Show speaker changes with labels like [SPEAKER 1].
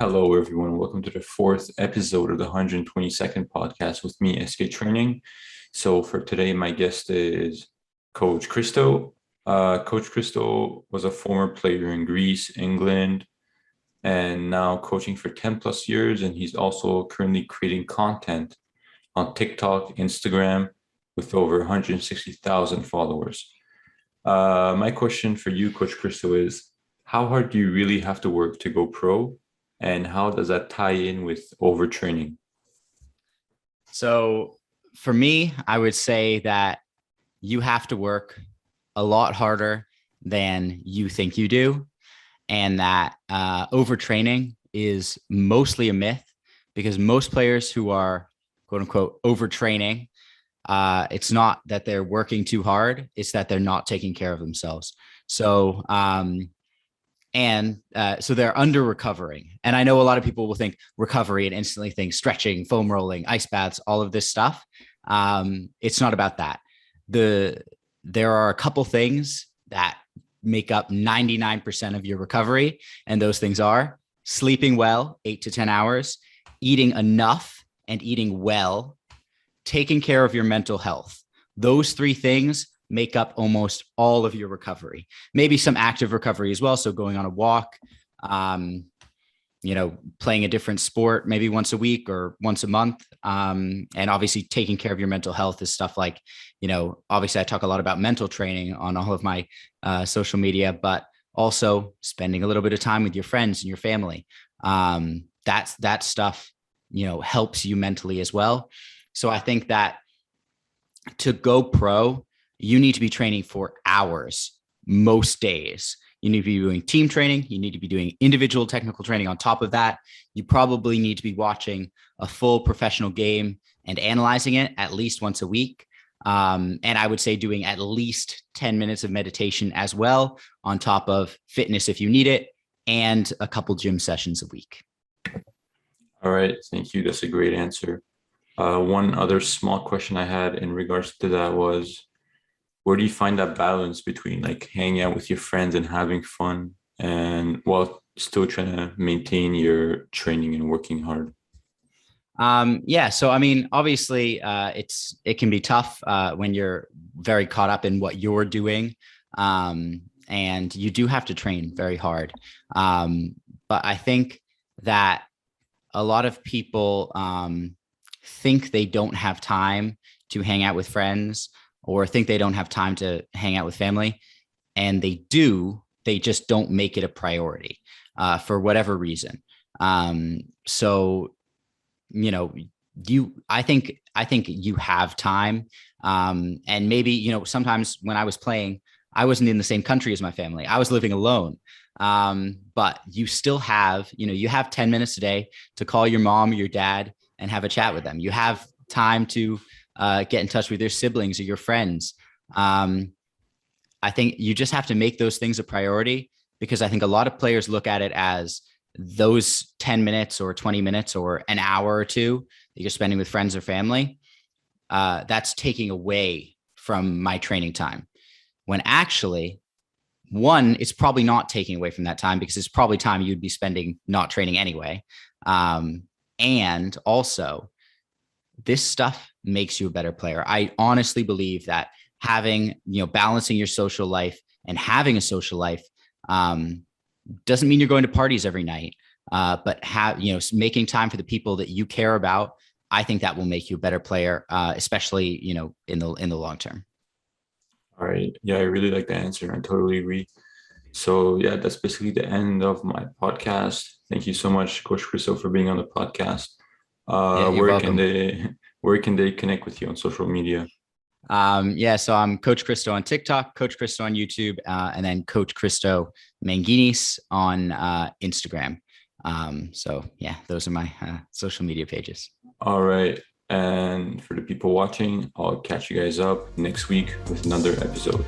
[SPEAKER 1] Hello, everyone. Welcome to the fourth episode of the 122nd podcast with me, SK Training. So for today, my guest is Coach Cristo. Coach Cristo was a former player in Greece, England, and now coaching for 10 plus years. And he's also currently creating content on TikTok, Instagram, with over 160,000 followers. My question for you, Coach Cristo, is how hard do you really have to work to go pro? And how does that tie in with overtraining?
[SPEAKER 2] So for me, I would say that you have to work a lot harder than you think you do. And that overtraining is mostly a myth because most players who are quote unquote overtraining, it's not that they're working too hard, it's that they're not taking care of themselves. So so they're under recovering. And I know a lot of people will think recovery and instantly think stretching, foam rolling, ice baths, all of this stuff. It's not about that. There are a couple things that make up 99% of your recovery. And those things are sleeping well, 8 to 10 hours, eating enough and eating well, taking care of your mental health. Those three things make up almost all of your recovery, maybe some active recovery as well. So going on a walk, playing a different sport, maybe once a week or once a month. And obviously taking care of your mental health is stuff like, obviously I talk a lot about mental training on all of my social media, but also spending a little bit of time with your friends and your family. That stuff, helps you mentally as well. So I think that to go pro, you need to be training for hours most days. You need to be doing team training. You need to be doing individual technical training on top of that. You probably need to be watching a full professional game and analyzing it at least once a week. And I would say doing at least 10 minutes of meditation as well, on top of fitness if you need it, and a couple gym sessions a week.
[SPEAKER 1] All right. Thank you. That's a great answer. One other small question I had in regards to that was, where do you find that balance between like hanging out with your friends and having fun and while still trying to maintain your training and working hard?
[SPEAKER 2] So I mean, obviously, it can be tough when you're very caught up in what you're doing, and you do have to train very hard. But I think that a lot of people think they don't have time to hang out with friends, or think they don't have time to hang out with family, and they do. They just don't make it a priority for whatever reason. I think you have time, and maybe sometimes when I was playing, I wasn't in the same country as my family. I was living alone, but you still have you have 10 minutes a day to call your mom or your dad and have a chat with them. You have time to get in touch with your siblings or your friends. I think you just have to make those things a priority, because I think a lot of players look at it as those 10 minutes or 20 minutes or an hour or two that you're spending with friends or family. That's taking away from my training time, when actually, one, it's probably not taking away from that time, because it's probably time you'd be spending not training anyway. And also, this stuff makes you a better player. I honestly believe that having, balancing your social life and having a social life doesn't mean you're going to parties every night, but making time for the people that you care about. I think that will make you a better player, especially, in the long term.
[SPEAKER 1] All right. Yeah, I really like the answer. I totally agree. So yeah, that's basically the end of my podcast. Thank you so much, Coach Cristo, for being on the podcast.
[SPEAKER 2] Yeah, you're welcome.
[SPEAKER 1] Where can they connect with you on social media?
[SPEAKER 2] So I'm Coach Cristo on TikTok, Coach Cristo on YouTube, and then Coach Cristo Manginis on Instagram. Those are my social media pages.
[SPEAKER 1] All right. And for the people watching, I'll catch you guys up next week with another episode.